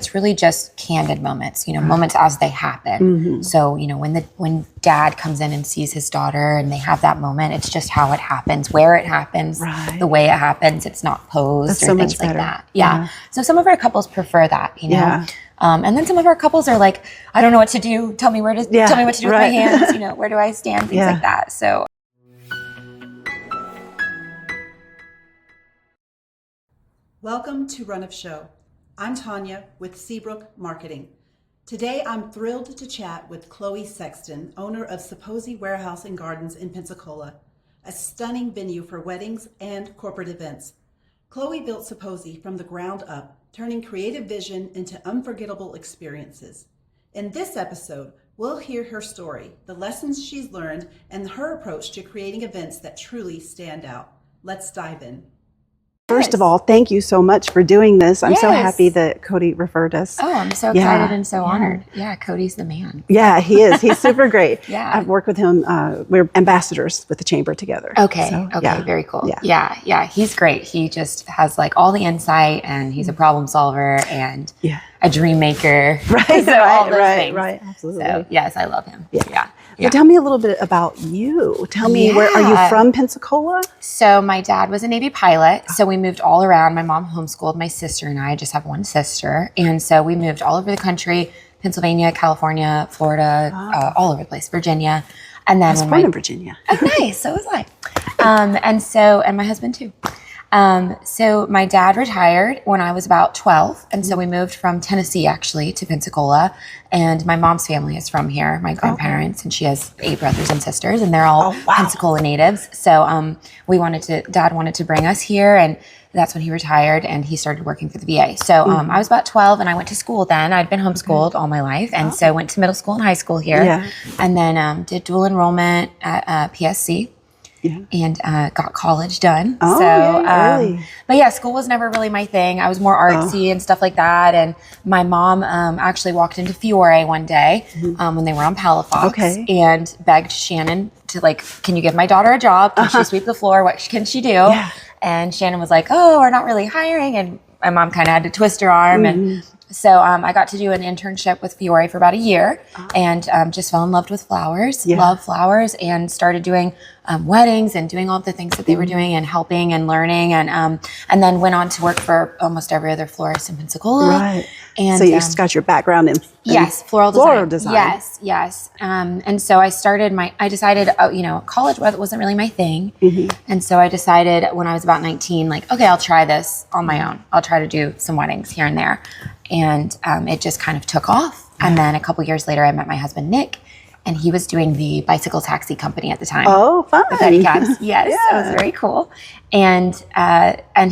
It's really just candid moments, moments as they happen. So, when dad comes in and sees his daughter and they have that moment, it's just how it happens, where it happens, the way it happens. It's not posed or things like that. Yeah. So some of our couples prefer that, and then some of our couples are like, I don't know what to do. Tell me what to do with my hands. Where do I stand? Things like that. So. Welcome to Run of Show. I'm Tanya with Seabrook Marketing. Today, I'm thrilled to chat with Chloe Sexton, owner of Supposey Warehouse Gardens in Pensacola, a stunning venue for weddings and corporate events. Chloe built Supposey from the ground up, turning creative vision into unforgettable experiences. In this episode, we'll hear her story, the lessons she's learned, and her approach to creating events that truly stand out. Let's dive in. First of all, thank you so much for doing this. I'm so happy that Cody referred us. Oh, I'm so excited and so honored. Yeah, Cody's the man. Yeah, he is. He's super great. I've worked with him. We're ambassadors with the chamber together. Okay, very cool. Yeah, he's great. He just has like all the insight, and he's a problem solver and a dream maker. Right, absolutely. So, yes, I love him. Yeah. So tell me a little bit about you. Tell me, where are you from, Pensacola? So my dad was a Navy pilot, so we moved all around. My mom homeschooled my sister and I just have one sister. And so we moved all over the country, Pennsylvania, California, Florida, all over the place, Virginia. And then I was born in Virginia. Oh, nice. So was I. And my husband too. So my dad retired when I was about 12. And so we moved from Tennessee actually to Pensacola, and my mom's family is from here, my grandparents, and she has 8 brothers and sisters, and they're all Pensacola natives. So, Dad wanted to bring us here, and that's when he retired and he started working for the VA. So, I was about 12 and I went to school then. I'd been homeschooled all my life. And so went to middle school and high school here, and then, did dual enrollment at PSC. And got college done. But yeah, school was never really my thing. I was more artsy and stuff like that. And my mom actually walked into Fiore one day when they were on Palafox and begged Shannon to can you give my daughter a job? Can she sweep the floor? What can she do? And Shannon was like, oh, we're not really hiring. And my mom kind of had to twist her arm. And so I got to do an internship with Fiore for about a year and just fell in love with flowers, love flowers, and started doing weddings and doing all the things that they were doing and helping and learning. And then went on to work for almost every other florist in Pensacola. Right. And so you just got your background in floral design. Yes. And so I decided, college wasn't really my thing. And so I decided when I was about 19, okay, I'll try this on my own. I'll try to do some weddings here and there. And it just kind of took off. And then a couple years later, I met my husband, Nick, and he was doing the bicycle taxi company at the time. Oh, fun. The pedicabs. Yes, it was very cool. And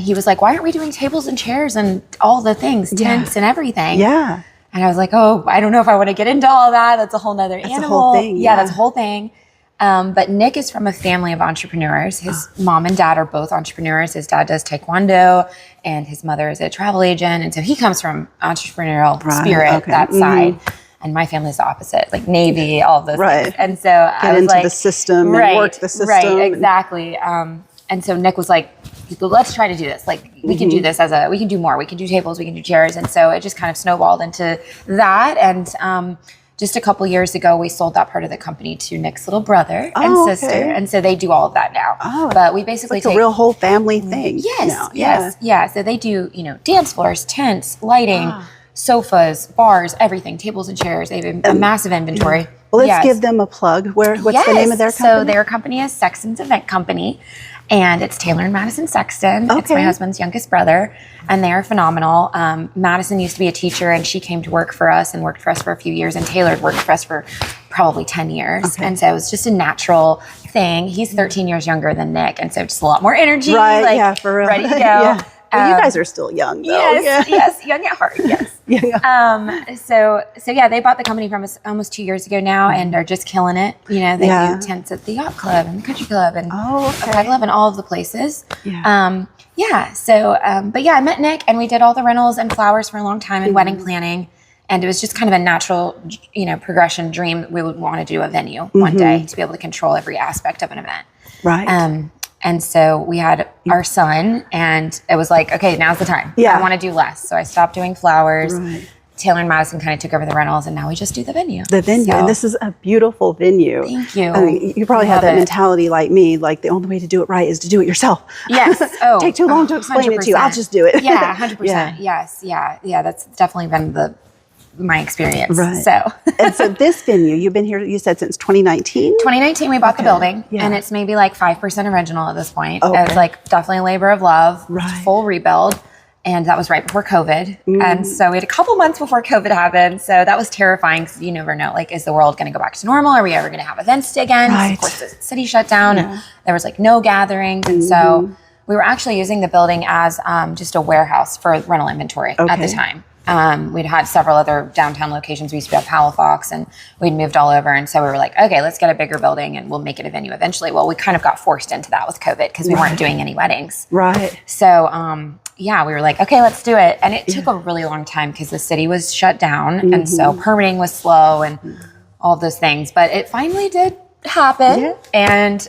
he was like, why aren't we doing tables and chairs and all the things, tents and everything? Yeah. And I was like, oh, I don't know if I want to get into all that. That's a whole nother animal. That's a whole thing. Yeah, that's a whole thing. But Nick is from a family of entrepreneurs. His mom and dad are both entrepreneurs. His dad does taekwondo and his mother is a travel agent. And so he comes from entrepreneurial spirit, that side. And my family's the opposite, Navy, all of those things. And so I was into the system and work the system. Right, exactly. And so Nick was like, let's try to do this. We can do this we can do more. We can do tables, we can do chairs. And so it just kind of snowballed into that. And just a couple years ago, we sold that part of the company to Nick's little brother and sister. And so they do all of that now. But we basically take a real whole family thing. Yes. So they do, dance floors, tents, lighting, sofas, bars, everything, tables and chairs. They have a massive inventory. Well, let's give them a plug. What's the name of their company? So their company is Sexton's Event Company. And it's Taylor and Madison Sexton. It's my husband's youngest brother. And they are phenomenal. Madison used to be a teacher, and she came to work for us and worked for us for a few years. And Taylor worked for us for probably 10 years. And so it was just a natural thing. He's 13 years younger than Nick. And so just a lot more energy. Right, for real. Ready to go. Well, you guys are still young, though. Yes, young at heart, yes. So they bought the company from us almost 2 years ago now and are just killing it. They do tents at the yacht club and the country club and Pride Club and all of the places. I met Nick and we did all the rentals and flowers for a long time and wedding planning. And it was just kind of a natural, progression dream. We would want to do a venue one day to be able to control every aspect of an event. Right. And so we had our son, and it was like, okay, now's the time. I want to do less. So I stopped doing flowers Taylor and Madison kind of took over the rentals, and now we just do the venue. The venue, So, and this is a beautiful venue. Thank you. I mean, you probably have Love that it. mentality like me, like the only way to do it right is to do it yourself. Yes. Oh, Take too long to explain it to you. I'll 100%. just do it. Yeah, 100%. Yeah. Yes. Yeah. That's definitely been my experience. Right. So And so this venue, you've been here, you said since 2019? 2019, we bought the building, Yeah. and it's maybe like 5% original at this point. Okay. It's like definitely a labor of love, Right. full rebuild. And that was right before COVID. And so we had a couple months before COVID happened. So that was terrifying because you never know, like, is the world going to go back to normal? Are we ever going to have events again? Right. Of course, the city shut down and there was like no gatherings. And so we were actually using the building as just a warehouse for rental inventory at Okay. the time. We'd had several other downtown locations. We used to have Halifax and we'd moved all over. And so we were like, okay, let's get a bigger building and we'll make it a venue eventually. Well, we kind of got forced into that with COVID because we weren't doing any weddings. Right. So, yeah, we were like, okay, let's do it. And it took a really long time because the city was shut down. And so permitting was slow and all those things. But it finally did happen. Yeah. And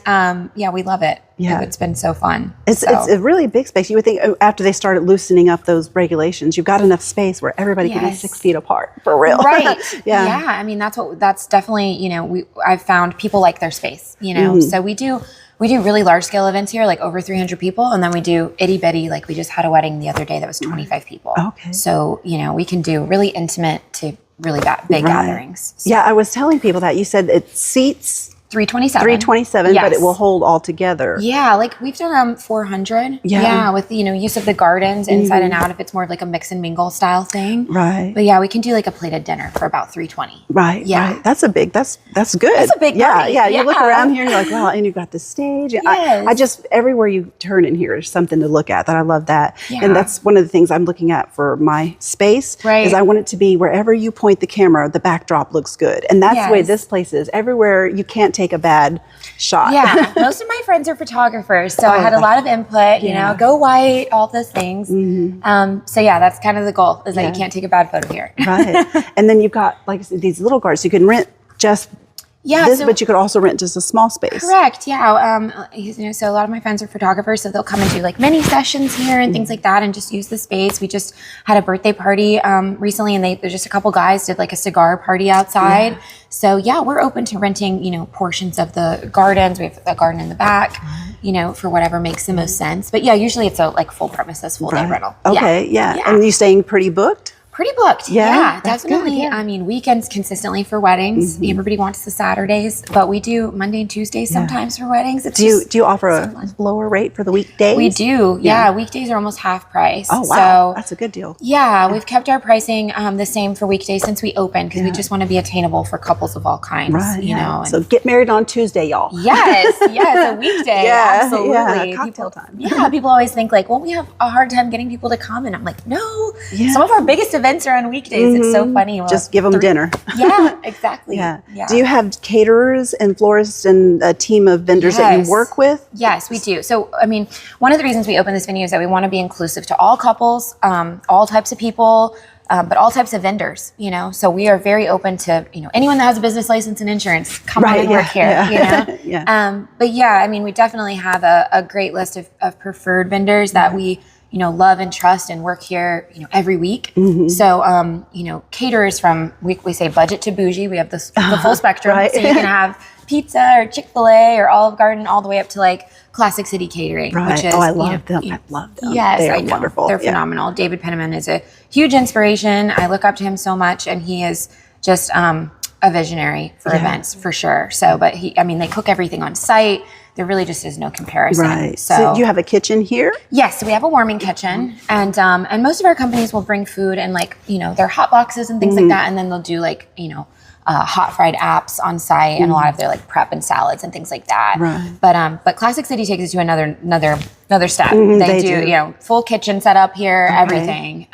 yeah, we love it. Yeah. It's been so fun. It's a really big space. You would think after they started loosening up those regulations, you've got enough space where everybody can be Yes. 6 feet apart for real. Right. Yeah. I mean, that's definitely, I've found people like their space, so we do really large scale events here, like over 300 people. And then we do itty bitty, like we just had a wedding the other day that was 25 people. Okay. So, we can do really intimate to really big gatherings. So Yeah, I was telling people that you said it seats 327. 327, but it Yes. will hold all together. Yeah, like we've done 400. Yeah. With use of the gardens inside and out if it's more of like a mix and mingle style thing. Right. But yeah, we can do like a plated dinner for about 320. Right. Yeah. Right. That's good. That's a big Yeah. party. Yeah. You look Yeah. around here and you're like, wow, and you've got the stage. And Yes. I just, everywhere you turn in here is something to look at that I love that. Yeah. And that's one of the things I'm looking at for my space Right. is I want it to be wherever you point the camera, the backdrop looks good. And that's the way Yes. this place is. Everywhere you can't take a bad shot. Yeah, most of my friends are photographers, so I had a lot of input. Yeah. Go white, all those things. So yeah, that's kind of the goal: is that you can't take a bad photo here. Right. And then you've got like these little gardens. You can rent just this, but you could also rent just a small space. Correct. Yeah. So a lot of my friends are photographers, so they'll come and do like mini sessions here and things like that, and just use the space. We just had a birthday party recently, and there's just a couple guys did like a cigar party outside. Yeah. So yeah, we're open to renting, portions of the gardens. We have a garden in the back, for whatever makes the most sense. But yeah, usually it's a like full premises, full day rental. Okay. Yeah. And you staying pretty booked? Pretty booked. Yeah, Yeah, that's good, definitely. yeah. I mean, weekends consistently for weddings. Everybody wants the Saturdays, but we do Monday and Tuesdays sometimes for weddings. It's Do you offer a lower rate for the weekdays? We do. Yeah. Weekdays are almost half price. Oh wow, So, that's a good deal. yeah, we've kept our pricing the same for weekdays since we opened because we just want to be attainable for couples of all kinds. Right. and- So get married on Tuesday, y'all. Yes, a weekday. Yeah, Absolutely. yeah, cocktail time. Yeah, people always think like, well, we have a hard time getting people to come. And I'm like, no, Yeah. some of our biggest events are on weekdays. It's so funny. We'll Just give them have dinner. Yeah, exactly. Yeah. Do you have caterers and florists and a team of vendors that you Yes. work with? Yes, we do. So, I mean, one of the reasons we open this venue is that we want to be inclusive to all couples, all types of people, but all types of vendors, So we are very open to, anyone that has a business license and insurance, come on and work here, Yeah. But yeah, I mean, we definitely have a great list of preferred vendors that we, love and trust and work here, every week. So, caterers from, we say budget to bougie. We have the full spectrum. Right. So you can have pizza or Chick-fil-A or Olive Garden all the way up to like Classic City Catering, Right. which is, I love them. I love them. Yes, they are I know. wonderful. They're Yeah. phenomenal. David Penniman is a huge inspiration. I look up to him so much, and he is just a visionary for events for sure. So, but they cook everything on site. There really just is no comparison. Right. So you have a kitchen here? Yes, so we have a warming kitchen, and most of our companies will bring food and like their hot boxes and things like that, and then they'll do like hot fried apps on site and a lot of their like prep and salads and things like that. Right. But Classic City takes it to another step. they They do do. full kitchen setup here, everything.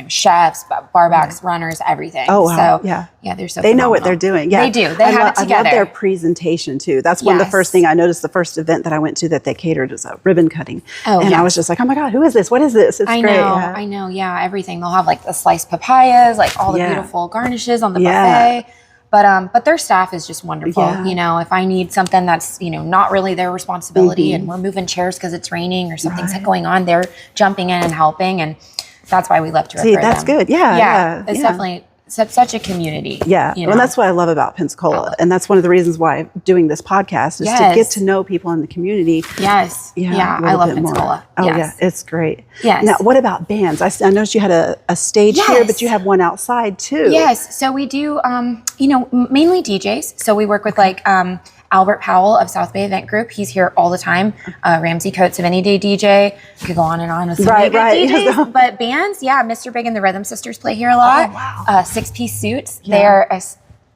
Chefs, bar backs, runners, everything. Oh, wow. So, Yeah. they're so They know what phenomenal. they're doing. Yeah, They do. They have it I together. love their presentation too. That's one of the Yes. first thing I noticed. The first event that I went to that they catered was a ribbon cutting, Oh, and yeah. I was just like, "Oh my God, who is this? What is this?" It's I great. know, Yeah. I know. Yeah, everything. They'll have like the sliced papayas, like all the Yeah. beautiful garnishes on the Yeah. buffet. But their staff is just wonderful. Yeah. If I need something that's not really their responsibility, and we're moving chairs because it's raining or something's Right. going on, they're jumping in and helping. And that's why we love to refer See, that's them. good. Yeah. It's definitely such a community. Yeah. You Well, know? that's what I love about Pensacola. And that's one of the reasons why I'm doing this podcast is to get to know people in the community. Yes. Yeah. I love Pensacola. Oh, yes. yeah. It's great. Yes. Now, what about bands? I noticed you had a stage here, but you have one outside too. Yes. So we do, mainly DJs. So we work with Albert Powell of South Bay Event Group. He's here all the time. Ramsey Coates of Any Day DJ. Could go on and on with some good DJs. But bands, Mr. Big and the Rhythm Sisters play here a lot. Oh, wow. Six-piece suits. Yeah. They're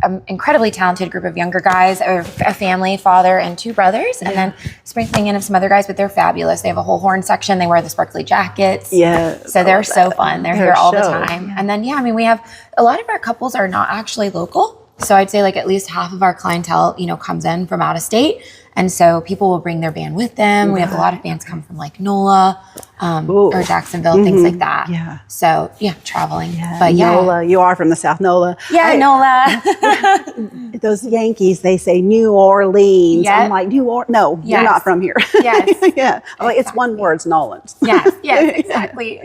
an incredibly talented group of younger guys, a family, father and two brothers, and then sprinkling in of some other guys, but they're fabulous. They have a whole horn section. They wear the sparkly jackets. Yeah. So they're so fun. They're here all the time. And then, we have a lot of our couples are not actually local. So I'd say at least half of our clientele, comes in from out of state. And so people will bring their band with them. We have a lot of bands come from NOLA or Jacksonville, things like that. Yeah. So traveling. Yeah. But NOLA, you are from the South, NOLA. Yeah, NOLA. Those Yankees, they say New Orleans. Yeah. I'm like, No, you're not from here. Yes. Yeah. I'm like, it's one word, it's Nolans. Yes, exactly.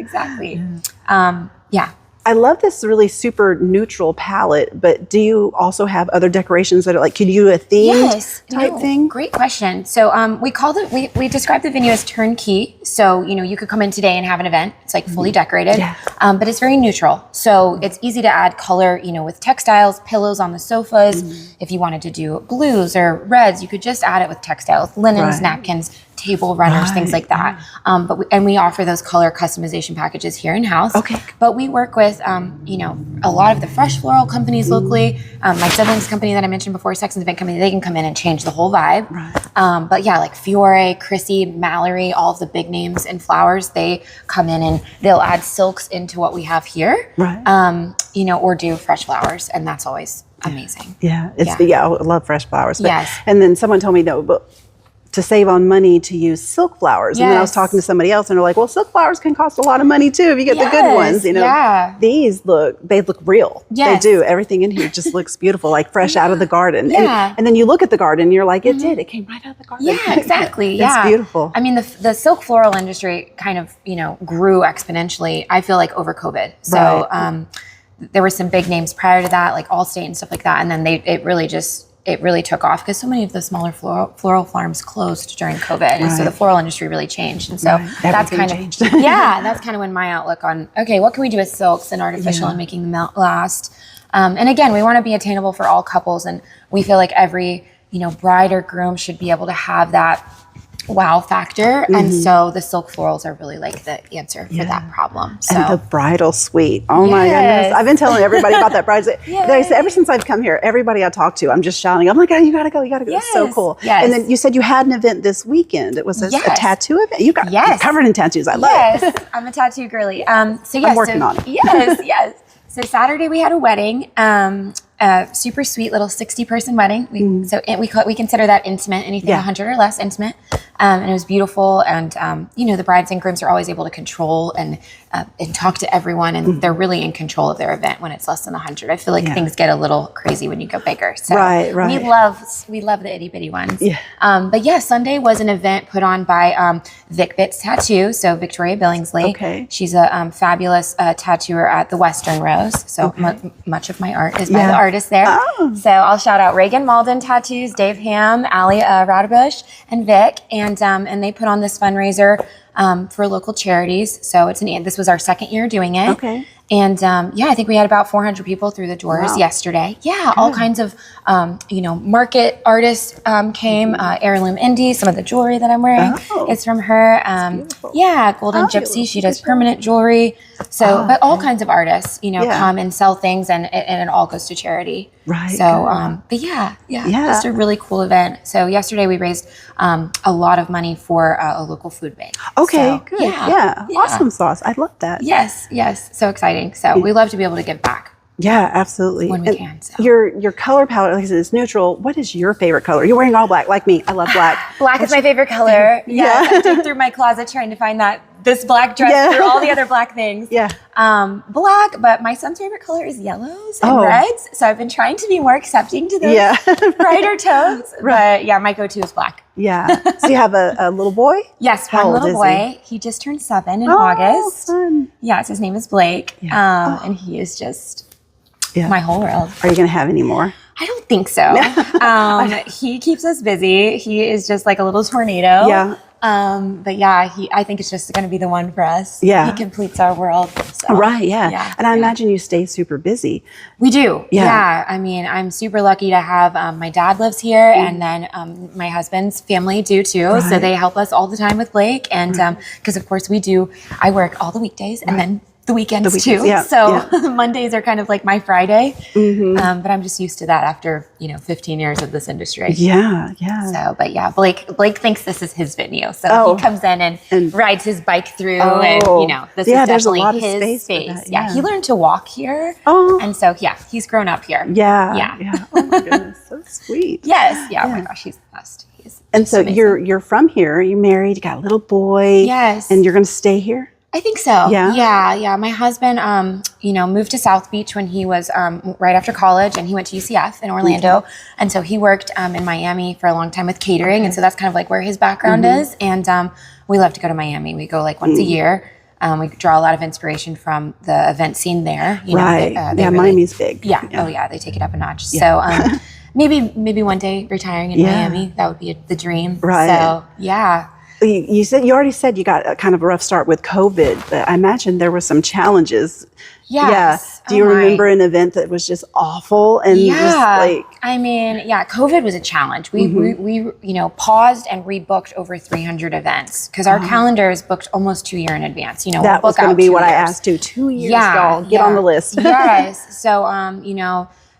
I love this really super neutral palette, but do you also have other decorations that are could you do a themed type thing? Great question. So we describe the venue as turnkey. So, you could come in today and have an event. It's fully decorated, but it's very neutral. So it's easy to add color, with textiles, pillows on the sofas. If you wanted to do blues or reds, you could just add it with textiles, linens, napkins, table runners, things like that. But we offer those color customization packages here in house. Okay. But we work with, a lot of the fresh floral companies locally. My siblings company that I mentioned before, Sexton's Event Company, they can come in and change the whole vibe. Right. But Fiore, Chrissy, Mallory, all of the big names in flowers, they come in and they'll add silks into what we have here. Right. Or do fresh flowers, and that's always amazing. Yeah. I love fresh flowers. But, yes. And then someone told me, but to save on money to use silk flowers. And then I was talking to somebody else and they're like, well, silk flowers can cost a lot of money too if you get the good ones. These look real. Yes. They do. Everything in here just looks beautiful, fresh out of the garden. Yeah. And then you look at the garden and you're like, it came right out of the garden. Yeah, exactly. It's beautiful. I mean, the silk floral industry kind of, grew exponentially, I feel over COVID. So there were some big names prior to that, like Allstate and stuff like that. And then it really took off because so many of the smaller floral farms closed during COVID. And so the floral industry really changed. And so that's kind of, that's kind of when my outlook on, okay, what can we do with silks and artificial and making them last? And again, we want to be attainable for all couples. And we feel like every, bride or groom should be able to have that wow factor. And so the silk florals are really the answer for that problem. So. And the bridal suite. Oh my goodness. I've been telling everybody about that bridal suite. Ever since I've come here, everybody I talk to, I'm just shouting, I'm like, oh, you gotta go. It's so cool. Yes. And then you said you had an event this weekend. It was a tattoo event. You're covered in tattoos. I love it. I'm a tattoo girly. I'm working on it. Yes. So Saturday we had a wedding. Super sweet little 60-person wedding. We consider that intimate, anything 100 or less intimate. And it was beautiful. And, the brides and grooms are always able to control and talk to everyone. And they're really in control of their event when it's less than 100. I feel like things get a little crazy when you go bigger. So we love the itty bitty ones. Yeah. But Sunday was an event put on by Vic Bits Tattoo. So Victoria Billingsley. Okay. She's a fabulous tattooer at the Western Rose. So much of my art is by the artist there. Oh. So I'll shout out Reagan Malden Tattoos, Dave Ham, Ali Raudebush, and Vic. And they put on this fundraiser for local charities. So this was our second year doing it. Okay. And I think we had about 400 people through the doors yesterday. Yeah, good. All kinds of market artists came. Heirloom Indie, some of the jewelry that I'm wearing is from her. Golden Gypsy, she does permanent jewelry. So, but all kinds of artists, come and sell things, and it all goes to charity. Right. So, just a really cool event. So yesterday we raised a lot of money for a local food bank. Okay, good. Yeah. Awesome sauce. I love that. Yes. So exciting. So we love to be able to give back. Yeah, absolutely. When we can. So. Your color palette, like I said, is neutral. What is your favorite color? You're wearing all black, like me. I love black. Black is my favorite color. Yeah. I dig through my closet trying to find this black dress through all the other black things. Yeah. Black, but my son's favorite color is yellows and reds. So I've been trying to be more accepting to those brighter tones. But yeah, my go-to is black. Yeah. So you have a little boy? Yes, one little boy. He just turned 7 in August. Fun. Yes, his name is Blake. Yeah. And he is just my whole world. Are you going to have any more? I don't think so. He keeps us busy. He is just like a little tornado. Yeah. But yeah, I think it's just going to be the one for us. Yeah. He completes our world. So, right. Yeah. And I imagine you stay super busy. We do. Yeah. I mean, I'm super lucky to have, my dad lives here and then, my husband's family do too. Right. So they help us all the time with Blake. And, cause of course I work all the weekdays and then the weekends too. Yeah. So Mondays are kind of like my Friday. But I'm just used to that after, 15 years of this industry. Yeah. Yeah. So, but yeah, Blake thinks this is his venue. So he comes in and rides his bike through and, this is definitely his space. Yeah. He learned to walk here. And so, he's grown up here. Yeah. Yeah. Oh my goodness. So sweet. Yes. Yeah. Oh my gosh. He's the best. And so amazing. You're from here, you're married, you got a little boy. Yes. And you're going to stay here? I think so. Yeah. Yeah. My husband, moved to South Beach when he was right after college, and he went to UCF in Orlando. Okay. And so he worked in Miami for a long time with catering. Okay. And so that's kind of like where his background is. And we love to go to Miami. We go like once a year. We draw a lot of inspiration from the event scene there. Right. Miami's big. Yeah. Oh yeah. They take it up a notch. Yeah. So maybe one day retiring in Miami, that would be the dream. Right. So yeah. You already said you got a kind of a rough start with COVID, but I imagine there were some challenges. Yes. Yeah. Do you remember an event that was just awful and just like? I mean, COVID was a challenge. We paused and rebooked over 300 events because our calendar is booked almost 2 years in advance. That was going to be what I asked you. 2 years, y'all. Get on the list. Yes. So,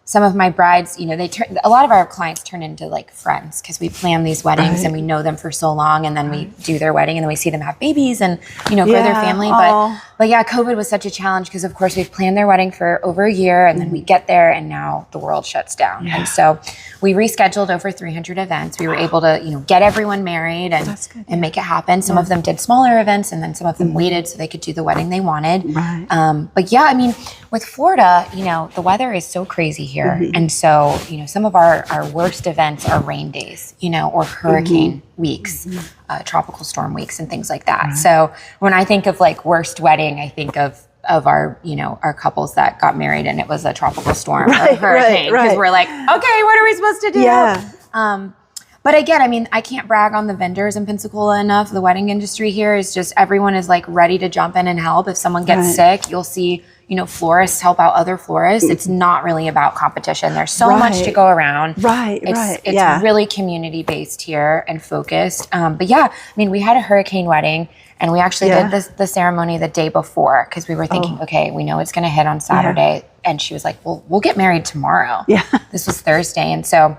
some of my brides, a lot of our clients turn into like friends because we plan these weddings and we know them for so long, and then we do their wedding and then we see them have babies and, grow their family. But yeah, COVID was such a challenge because of course we've planned their wedding for over a year and then we get there and now the world shuts down. Yeah. And so we rescheduled over 300 events. We were able to, get everyone married and make it happen. Some of them did smaller events and then some of them waited so they could do the wedding they wanted. Right. But yeah, I mean, with Florida, the weather is so crazy here. And so, some of our worst events are rain days, or hurricane weeks, tropical storm weeks and things like that. Right. So when I think of like worst wedding, I think of our, our couples that got married and it was a tropical storm or a hurricane. Because we're like, okay, what are we supposed to do? Yeah. But again, I mean, I can't brag on the vendors in Pensacola enough. The wedding industry here is just, everyone is like ready to jump in and help. If someone gets sick, you'll see, florists help out other florists. It's not really about competition. There's so much to go around. It's really community based here and focused. But yeah, I mean, we had a hurricane wedding and we actually did the ceremony the day before because we were thinking, okay, we know it's going to hit on Saturday. And she was like, well, we'll get married tomorrow. Yeah. This was Thursday. And so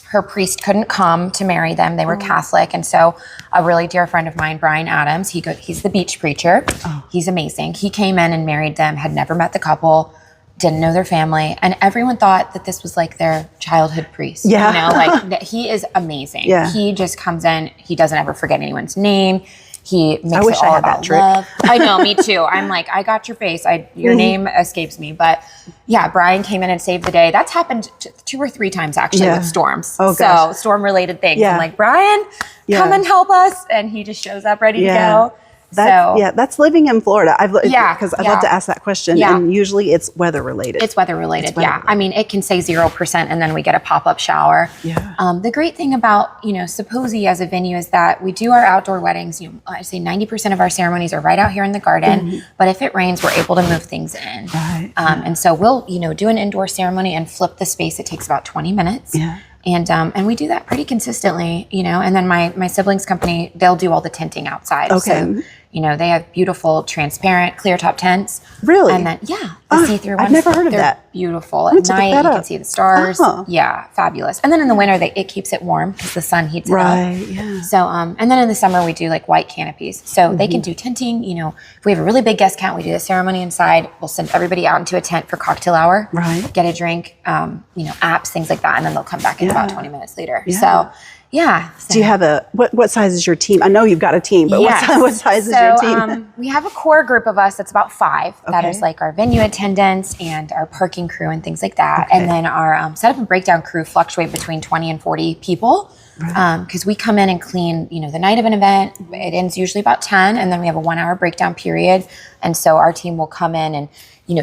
her priest couldn't come to marry them. They were Catholic. And so a really dear friend of mine, Brian Adams, he's the beach preacher. He's amazing. He came in and married them, had never met the couple, didn't know their family. And everyone thought that this was like their childhood priest. Like he is amazing. Yeah. He just comes in. He doesn't ever forget anyone's name. He makes it all about love. I know, me too. I'm like, I got your face. Your name escapes me. But yeah, Brian came in and saved the day. That's happened 2 or 3 times actually with storms. So storm related things. I'm like, Brian, come and help us. And he just shows up ready to go. That's living in Florida. Because I'd love to ask that question. Yeah. And usually it's weather related. It's weather related. I mean, it can say 0% and then we get a pop-up shower. Yeah. The great thing about, Supposey as a venue is that we do our outdoor weddings. I'd say 90% of our ceremonies are right out here in the garden. But if it rains, we're able to move things in. Right. And so we'll, do an indoor ceremony and flip the space. It takes about 20 minutes. Yeah. And we do that pretty consistently, and then my siblings' company, they'll do all the tinting outside. Okay. So, they have beautiful, transparent, clear top tents. Really? And then, the see-through ones. I've never heard of that. Beautiful. At night, you can see the stars. Oh. Yeah, fabulous. And then in the winter, it keeps it warm because the sun heats it up. Right, yeah. So, and then in the summer, we do like white canopies. So they can do tenting. If we have a really big guest count, we do the ceremony inside. We'll send everybody out into a tent for cocktail hour. Right. Get a drink, apps, things like that. And then they'll come back in about 20 minutes later. Yeah. So, yeah. Do you have what size is your team? I know you've got a team, but what size is your team? We have a core group of us that's about 5. Okay. That is like our venue attendants and our parking crew and things like that. Okay. And then our setup and breakdown crew fluctuate between 20 and 40 people. Because we come in and clean, the night of an event. It ends usually about 10, and then we have a 1-hour breakdown period. And so our team will come in and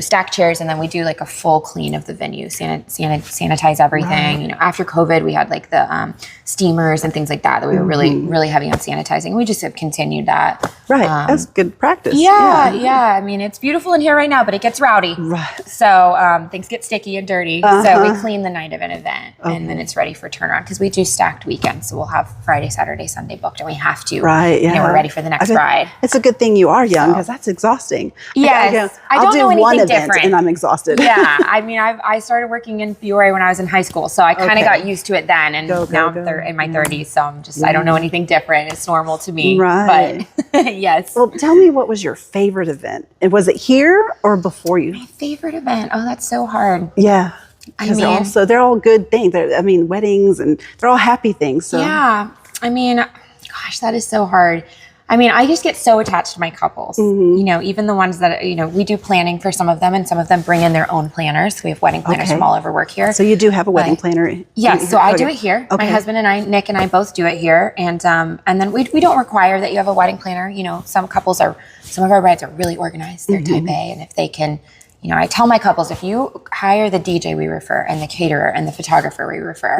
stack chairs, and then we do like a full clean of the venue, sanitize everything. Right. After COVID, we had like the steamers and things like that we were really, really heavy on sanitizing. We just have continued that. Right. That's good practice. Yeah. I mean, it's beautiful in here right now, but it gets rowdy. Right. So things get sticky and dirty. So we clean the night of an event, and then it's ready for turnaround because we do stacked weekends. So we'll have Friday, Saturday, Sunday booked, and we have to. Right. Yeah. We're ready for the next bride. It's a good thing you are young because that's exhausting. Yes. I'll do one event different. and I'm exhausted. Yeah. I mean, I started working in Peoria when I was in high school, so I kind of got used to it then. And now I'm in my 30s, so I'm just I don't know anything different. It's normal to me. Right. But yes. Well, tell me, what was your favorite event? And was it here or before you? My favorite event? Oh, that's so hard. Yeah. They're all good things. Weddings, and they're all happy things. So. Yeah. I mean, gosh, that is so hard. I mean, I just get so attached to my couples. Even the ones that, we do planning for some of them, and some of them bring in their own planners. We have wedding planners from all over work here. So you do have a wedding planner? Yes. So I do it here. Okay. My husband and I, Nick and I, both do it here. And then we don't require that you have a wedding planner. Some of our brides are really organized. They're type A. And if they can, I tell my couples, if you hire the DJ we refer, and the caterer and the photographer we refer,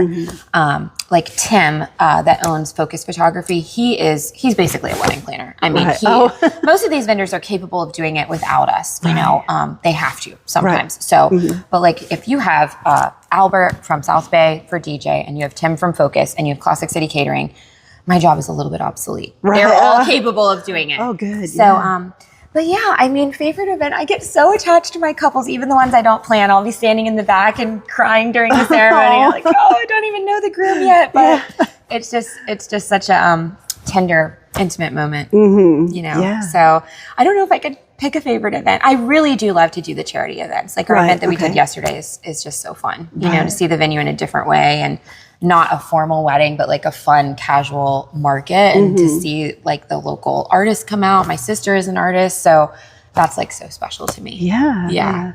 like Tim that owns Focus Photography, he's basically a wedding planner. I mean, most of these vendors are capable of doing it without us. They have to sometimes. Right. So, but like if you have Albert from South Bay for DJ, and you have Tim from Focus, and you have Classic City Catering, my job is a little bit obsolete. Right. They're all capable of doing it. Oh, good. So, but yeah, I mean, favorite event, I get so attached to my couples, even the ones I don't plan. I'll be standing in the back and crying during the ceremony. I'm like, I don't even know the groom yet. But it's just such a tender, intimate moment, Yeah. So I don't know if I could pick a favorite event. I really do love to do the charity events. Like our event that we did yesterday is just so fun, to see the venue in a different way, and not a formal wedding, but like a fun, casual market, and to see like the local artists come out. My sister is an artist, so that's like so special to me. Yeah.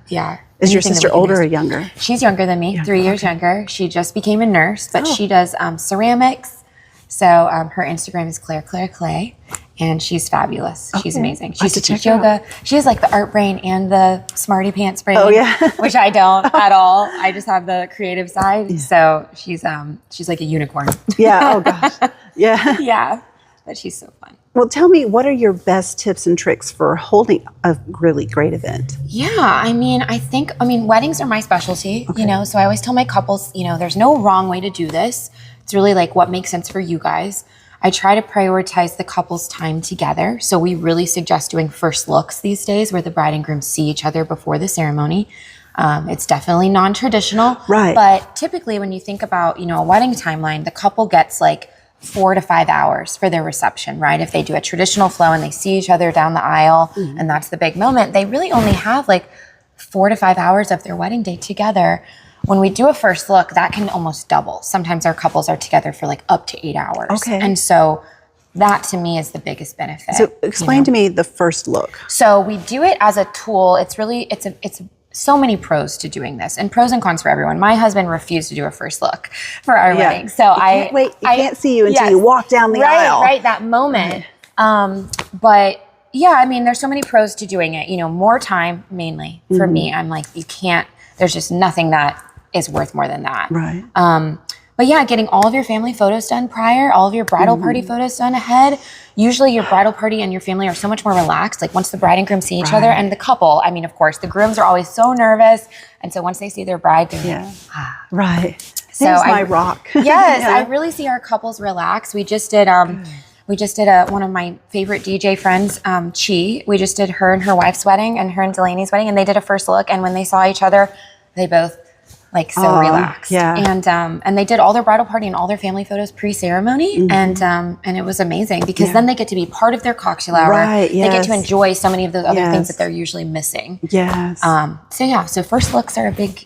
Is your sister older or younger? She's younger than me, 3 years younger. She just became a nurse, but she does ceramics. So her Instagram is Clay, and she's fabulous. She's amazing. She used to teach yoga. She has like the art brain and the smarty pants brain, which I don't at all. I just have the creative side. Yeah. So she's like a unicorn. Yeah. Oh gosh. Yeah. Yeah. But she's so fun. Well, tell me, what are your best tips and tricks for holding a really great event? Yeah, I mean, weddings are my specialty, so I always tell my couples, there's no wrong way to do this. It's really like what makes sense for you guys. I try to prioritize the couple's time together. So we really suggest doing first looks these days, where the bride and groom see each other before the ceremony. It's definitely non-traditional. Right. But typically when you think about, a wedding timeline, the couple gets like 4 to 5 hours for their reception, right? If they do a traditional flow and they see each other down the aisle, and that's the big moment, they really only have like 4 to 5 hours of their wedding day together. When we do a first look, that can almost double. Sometimes our couples are together for like up to 8 hours. Okay. And so that to me is the biggest benefit. So explain to me the first look. So we do it as a tool. It's so many pros to doing this, and pros and cons for everyone. My husband refused to do a first look for our wedding. So I can't see you until you walk down the aisle. Right, that moment. But yeah, I mean, there's so many pros to doing it. More time mainly for me. I'm like, there's just nothing that is worth more than that. Right. But yeah, getting all of your family photos done prior, all of your bridal party photos done ahead. Usually your bridal party and your family are so much more relaxed. Like once the bride and groom see each other, and the couple, I mean, of course, the grooms are always so nervous. And so once they see their bride, they're like, Right. So There's my rock. Yes, I really see our couples relax. We just did, we just did one of my favorite DJ friends, Chi. We just did her and her wife's wedding and her and Delaney's wedding, and they did a first look. And when they saw each other, they both like so relaxed. Yeah. And they did all their bridal party and all their family photos pre-ceremony. And it was amazing because then they get to be part of their cocktail hour. Right, They get to enjoy so many of those other things that they're usually missing. Yes. So first looks are a big,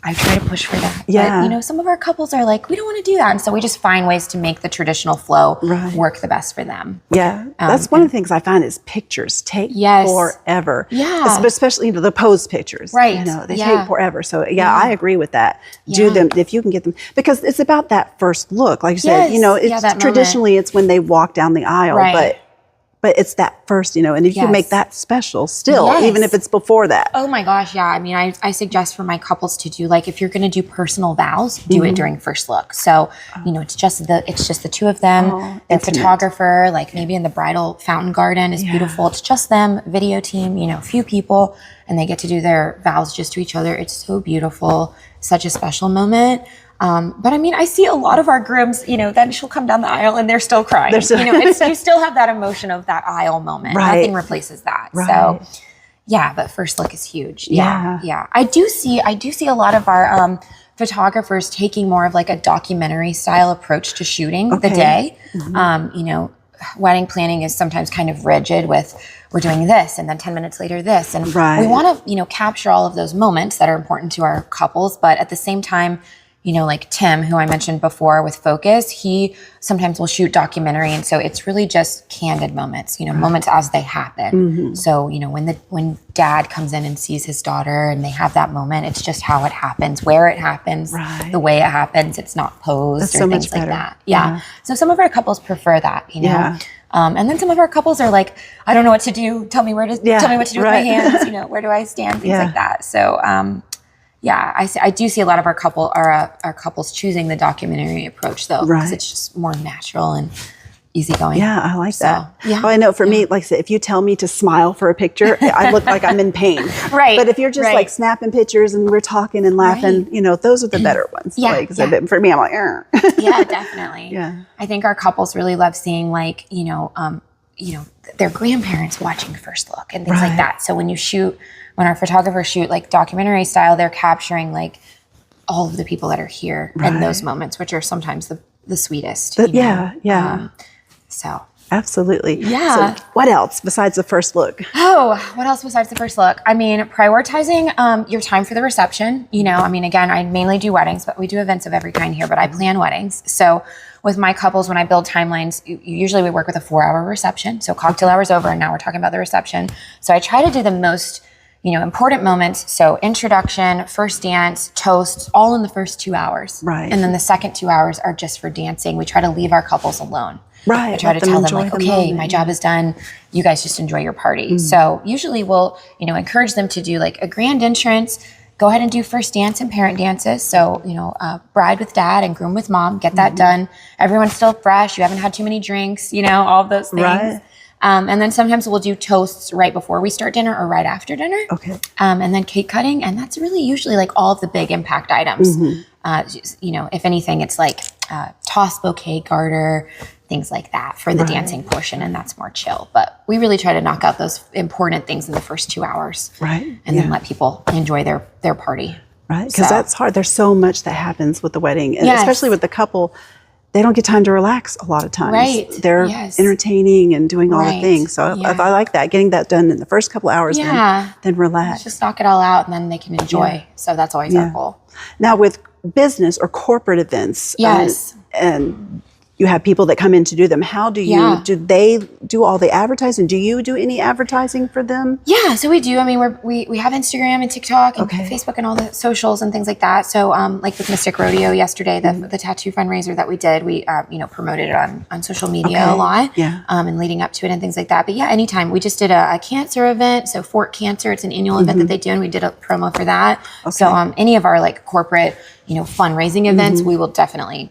I try to push for that. Yeah. But, some of our couples are like, we don't want to do that. And so we just find ways to make the traditional flow work the best for them. Yeah. That's one of the things I find is pictures take forever. Yeah. Especially, the pose pictures. Right. They take forever. So I agree with that. Do them if you can get them, because it's about that first look. Like you said, it's traditionally it's when they walk down the aisle, but it's that first, and if you can make that special still, even if it's before that. Oh my gosh, yeah. I mean, I suggest for my couples to do, like, if you're going to do personal vows, do it during first look. So, it's just the two of them, their photographer, like maybe in the bridal fountain garden is beautiful. It's just them, video team, a few people, and they get to do their vows just to each other. It's so beautiful, such a special moment. But I mean, I see a lot of our grooms, then she'll come down the aisle and they're still crying. You still have that emotion of that aisle moment. Nothing replaces that. So but first look is huge. Yeah. I do see a lot of our photographers taking more of like a documentary style approach to shooting the day. Wedding planning is sometimes kind of rigid with, we're doing this and then 10 minutes later this. And we want to, capture all of those moments that are important to our couples. But at the same time, like Tim, who I mentioned before with Focus, he sometimes will shoot documentary. And so it's really just candid moments, moments as they happen. So, when dad comes in and sees his daughter and they have that moment, it's just how it happens, where it happens, the way it happens. It's not posed or things like that. Yeah. So some of our couples prefer that, and then some of our couples are like, I don't know what to do. Tell me what to do with my hands. Where do I stand? Things like that. So, I do see a lot of our couples choosing the documentary approach though, because it's just more natural and easygoing. Yeah, I like that. Yeah. Well, I know for me, like I said, if you tell me to smile for a picture, I look like I'm in pain. But if you're just like snapping pictures and we're talking and laughing, those are the better ones. Like I said, for me, I'm like, yeah, definitely. Yeah. I think our couples really love seeing like, their grandparents watching first look and things like that. So when our photographers shoot like documentary style, they're capturing like all of the people that are here in those moments, which are sometimes the sweetest. So absolutely. Yeah. So what else besides the first look? What else besides the first look? I mean, prioritizing your time for the reception. Again, I mainly do weddings, but we do events of every kind here, but I plan weddings. So with my couples, when I build timelines, usually we work with a 4-hour reception. So cocktail hour's over and now we're talking about the reception. So I try to do the most important moments. So introduction, first dance, toasts, all in the first 2 hours. And then the second 2 hours are just for dancing. We try to leave our couples alone. I try to tell them like, okay, my job is done. You guys just enjoy your party. So usually we'll, encourage them to do like a grand entrance, go ahead and do first dance and parent dances. So, bride with dad and groom with mom, get that done. Everyone's still fresh. You haven't had too many drinks, all of those things. And then sometimes we'll do toasts right before we start dinner or right after dinner. And then cake cutting. And that's really usually like all of the big impact items. If anything, it's like toss bouquet garter, things like that for the dancing portion. And that's more chill. But we really try to knock out those important things in the first 2 hours. And then let people enjoy their party. Because that's hard. There's so much that happens with the wedding. And especially with the couple, they don't get time to relax a lot of times. They're entertaining and doing all the things. So I like that, getting that done in the first couple hours, then relax. Let's just knock it all out and then they can enjoy. So that's always our goal. Now with business or corporate events, and you have people that come in to do them. How do you, do they do all the advertising? Do you do any advertising for them? Yeah, so we do. I mean, we have Instagram and TikTok and Facebook and all the socials and things like that. So like with Mystic Rodeo yesterday, the tattoo fundraiser that we did, we, promoted it on social media a lot and leading up to it and things like that. But yeah, anytime. We just did a cancer event. So Fort Cancer, it's an annual event that they do and we did a promo for that. So any of our like corporate, fundraising events, we will definitely,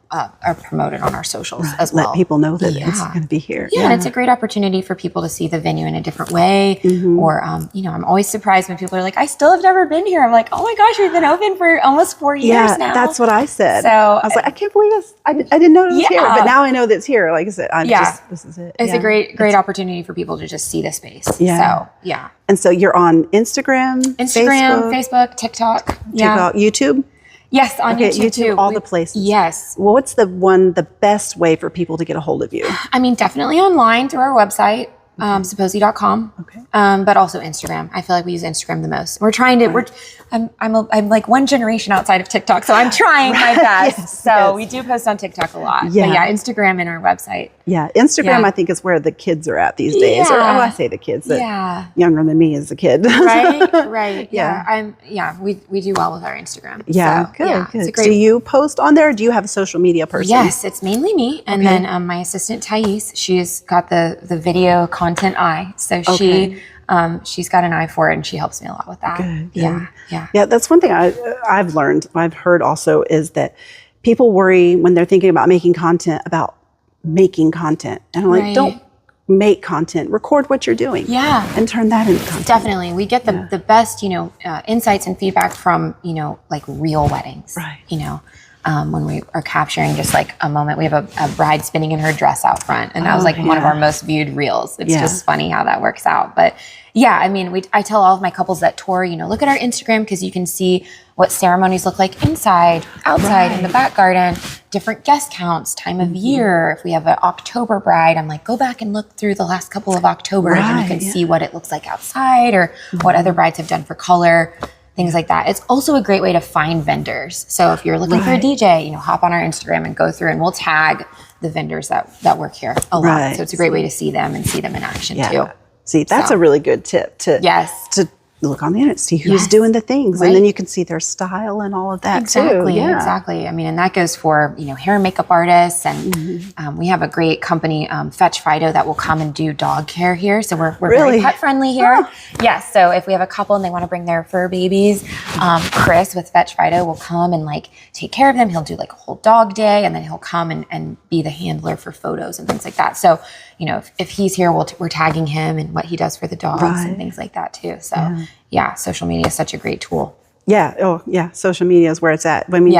are promoted on our socials as well. Let people know that it's going to be here. Yeah, and it's a great opportunity for people to see the venue in a different way. Or, I'm always surprised when people are like, I still have never been here. I'm like, oh my gosh, we've been open for almost 4 years now. That's what I said. So I was like, I can't believe this. I didn't know it was here, but now I know that it's here. Like I said, this is it. It's a great opportunity for people to just see the space. Yeah. So, yeah. And so you're on Instagram, Facebook, TikTok, YouTube? Yes, on YouTube too. All the places. Yes. Well, what's the best way for people to get a hold of you? I mean, definitely online through our website, supposey.com. Okay. But also Instagram. I feel like we use Instagram the most. We're trying to, I'm like one generation outside of TikTok, so I'm trying my best. We do post on TikTok a lot. Yeah. But yeah, Instagram and our website. Yeah. Instagram, I think, is where the kids are at these days. Or I say the kids that younger than me as a kid. Right. We do well with our Instagram. Yeah. So, good. Do you post on there? Or do you have a social media person? Yes, it's mainly me. And then my assistant, Thais, she's got the video content eye. So she's got an eye for it, and she helps me a lot with that. Good. Yeah. That's one thing I've learned. I've heard also is that people worry when they're thinking about making content about making content, and I'm like, don't make content. Record what you're doing. Yeah, and turn that into content. Definitely, we get the best insights and feedback from like real weddings. Right. When we are capturing just like a moment. We have a bride spinning in her dress out front, and that was like one of our most viewed reels. It's just funny how that works out. But yeah, I mean, I tell all of my couples that tour, look at our Instagram, because you can see what ceremonies look like inside, outside, in the back garden, different guest counts, time of year. If we have an October bride, I'm like, go back and look through the last couple of Octobers, and you can see what it looks like outside, or what other brides have done for color. Things like that. It's also a great way to find vendors. So if you're looking for a DJ, hop on our Instagram and go through, and we'll tag the vendors that work here a lot. So it's a great way to see them and see them in action too. See, that's a really good tip to look on the internet, see who's doing the things, and then you can see their style and all of that too. Yeah. Exactly. I mean, and that goes for hair and makeup artists, and we have a great company, Fetch Fido, that will come and do dog care here. So we're very pet friendly here. Yes. So if we have a couple and they want to bring their fur babies, Chris with Fetch Fido will come and like take care of them. He'll do like a whole dog day, and then he'll come and be the handler for photos and things like that. So if he's here, we're tagging him and what he does for the dogs and things like that too. So social media is such a great tool. Yeah. Oh yeah. Social media is where it's at. I mean,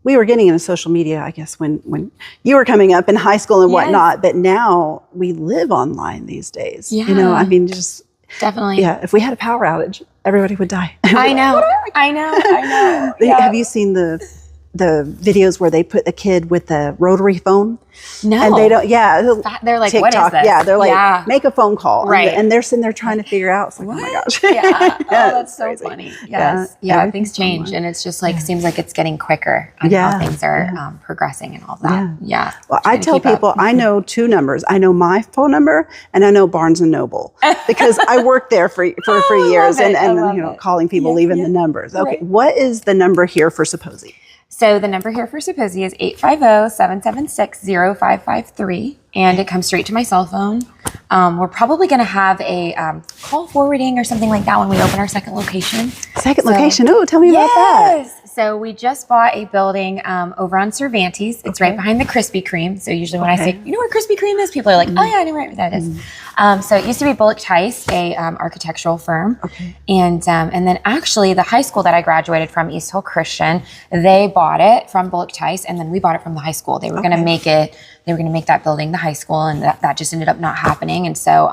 we were getting into social media, I guess, when you were coming up in high school and whatnot, but now we live online these days. Yeah. I mean, just definitely. Yeah. If we had a power outage, everybody would die. I know. Yeah. Have you seen the videos where they put the kid with the rotary phone? No. And they don't, they're like, TikTok, what is this? Yeah, they're like, make a phone call. Right. And they're sitting there trying to figure out. It's like, oh my gosh. Oh, that's so funny. Yes. Yeah, things change. And it's just like, seems like it's getting quicker on how things are progressing and all that. Yeah. Well, I tell people, I know two numbers. I know my phone number, and I know Barnes & Noble, because I worked there for years and calling people, leaving the numbers. Okay. What is the number here for Supposey? So the number here for Supposey is 850-776-0553, and it comes straight to my cell phone. We're probably going to have a call forwarding or something like that when we open our second location. Location? Oh, tell me about that. So we just bought a building over on Cervantes. It's right behind the Krispy Kreme. So usually when I say, you know where Krispy Kreme is? People are like, oh yeah, I know where that is. So it used to be Bullock Tice, a architectural firm. And then actually the high school that I graduated from, East Hill Christian, they bought it from Bullock Tice, and then we bought it from the high school. They were going to make it, they were going to make that building the high school, and that just ended up not happening. And so,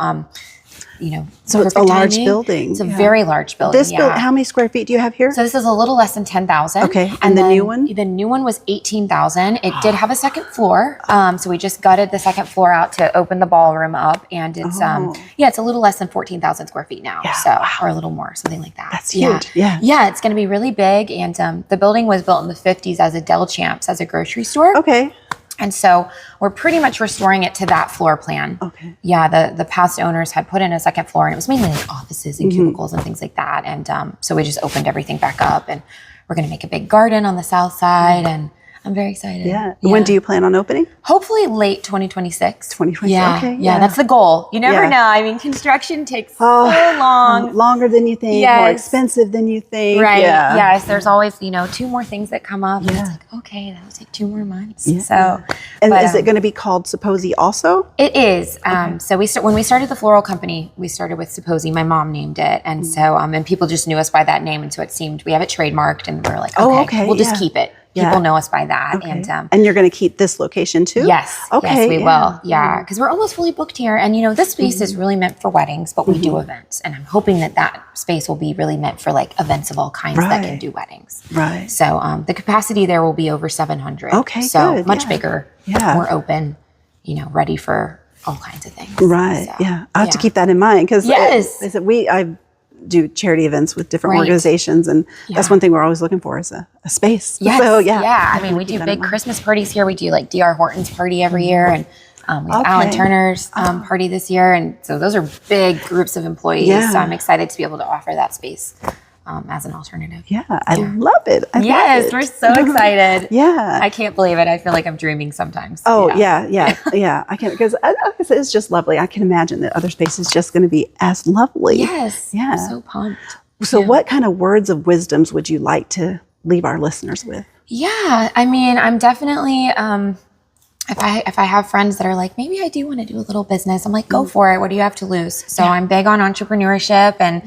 so it's a large building. It's a very large building. This building, how many square feet do you have here? So this is a little less than 10,000. Okay. And the new one? The new one was 18,000. It did have a second floor. So we just gutted the second floor out to open the ballroom up, and it's it's a little less than 14,000 square feet now. Or a little more, something like that. That's huge. Yeah, it's going to be really big, and the building was built in the 50s as a Del Champs, as a grocery store. Okay. And so we're pretty much restoring it to that floor plan. Okay. Yeah, the past owners had put in a second floor, and it was mainly like offices and cubicles and things like that. And so we just opened everything back up, and we're going to make a big garden on the south side. And I'm very excited. Yeah. When do you plan on opening? Hopefully late 2026. 2026. Yeah. Okay. Yeah, that's the goal. You never know. I mean, construction takes so long. Longer than you think, more expensive than you think. Right. Yeah. Yes. There's always, 2 more things that come up. And it's like, okay, that'll take 2 more months. Yeah. So, and is it going to be called Supposey also? It is. So when we started the floral company, we started with Supposey. My mom named it. And so, and people just knew us by that name. And so it seemed, we have it trademarked and we're like, okay, we'll just keep it. People know us by that. Okay. And you're going to keep this location too? Yes. Okay. Yes, we will. Yeah. Because we're almost fully booked here. And, this space is really meant for weddings, but we do events. And I'm hoping that space will be really meant for like events of all kinds that can do weddings. Right. So the capacity there will be over 700. Okay. So good. much bigger. Yeah. More open, ready for all kinds of things. Right. So, yeah. I have to keep that in mind because I do charity events with different organizations, and that's one thing we're always looking for is a space. Yes. So I mean, we do big Christmas parties here. We do like DR Horton's party every year, and we have Alan Turner's party this year, and so those are big groups of employees. Yeah. So I'm excited to be able to offer that space as an alternative. Yeah, I love it. I love it. We're so excited. Yeah, I can't believe it. I feel like I'm dreaming sometimes. Oh yeah. I can't, because it's just lovely. I can imagine that other space is just going to be as lovely. Yes. Yeah. I'm so pumped. So what kind of words of wisdoms would you like to leave our listeners with? Yeah, I mean, I'm definitely if I have friends that are like, maybe I do want to do a little business, I'm like, go for it. What do you have to lose? So I'm big on entrepreneurship and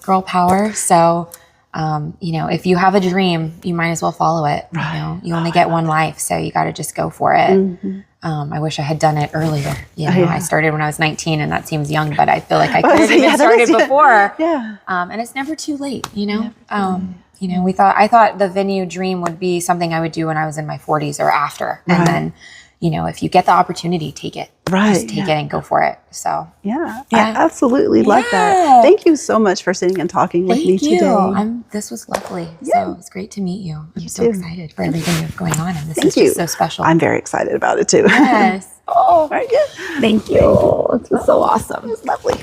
girl power. So, if you have a dream, you might as well follow it. Right. You only get one life, so you got to just go for it. I wish I had done it earlier. I started when I was 19, and that seems young, but I feel like I could have even started before. Yeah. And it's never too late, I thought the venue dream would be something I would do when I was in my 40s or after. And then, if you get the opportunity, take it. Right. Just take it and go for it. So, I absolutely love that. Thank you so much for sitting and talking with me today. This was lovely. So it's great to meet you. I'm so excited for everything that's going on. And this is just so special. I'm very excited about it too. Yes. All right. Thank you. It was so awesome. It was lovely.